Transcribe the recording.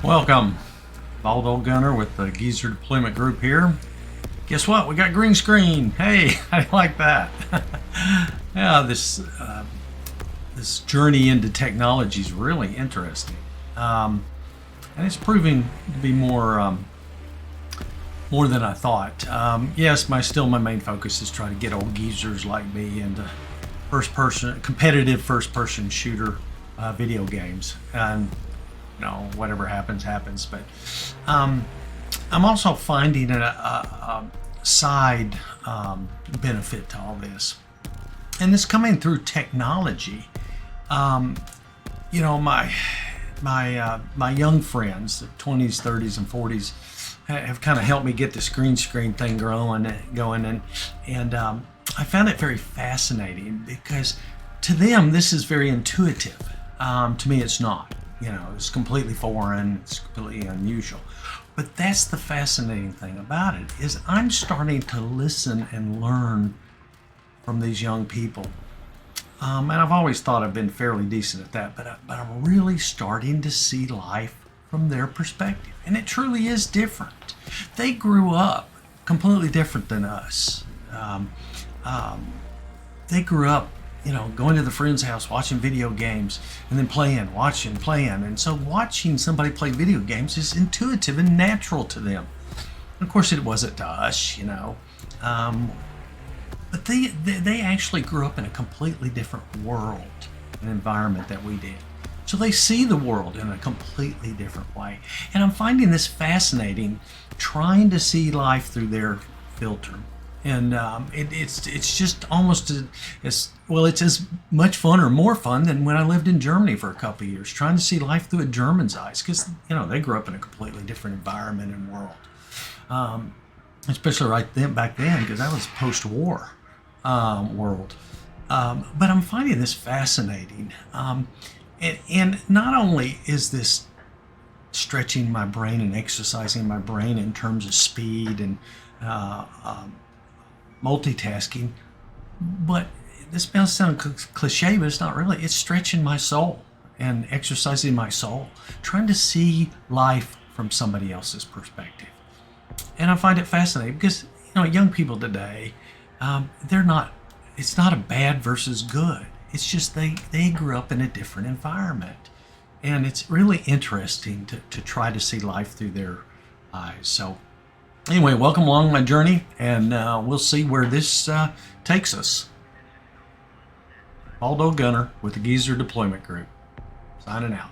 Welcome, BALDOLDGUNNER with the Geezer Deployment Group here. Guess what? We got green screen. Hey, how do you like that? Yeah, this journey into technology is really interesting, and it's proving to be more than I thought. Yes, my main focus is trying to get old geezers like me into competitive first-person shooter video games, and whatever happens. But I'm also finding a side benefit to all this, and it's coming through technology. My young friends, the 20s, 30s, and 40s, have kind of helped me get this green screen thing going, and I found it very fascinating because to them this is very intuitive. To me, it's not. It's completely foreign. It's completely unusual. But that's the fascinating thing about it, is I'm starting to listen and learn from these young people. And I've always thought I've been fairly decent at that, but I'm really starting to see life from their perspective. And it truly is different. They grew up completely different than us. They grew up going to the friend's house, watching video games, and then playing. And so watching somebody play video games is intuitive and natural to them. And of course, it wasn't to us, but they actually grew up in a completely different world and environment that we did. So they see the world in a completely different way. And I'm finding this fascinating, trying to see life through their filter. And it's just almost it's as much fun or more fun than when I lived in Germany for a couple of years, trying to see life through a German's eyes, because they grew up in a completely different environment and world, especially back then, because that was post-war world. But I'm finding this fascinating, and not only is this stretching my brain and exercising my brain in terms of speed and multitasking, but this may sound cliche, but it's not really. It's stretching my soul and exercising my soul, trying to see life from somebody else's perspective. And I find it fascinating because young people today, it's not a bad versus good. It's just they grew up in a different environment, and it's really interesting to try to see life through their eyes. So anyway, welcome along my journey, and we'll see where this takes us. BALDOLDGUNNER with the Geezer Deployment Group, signing out.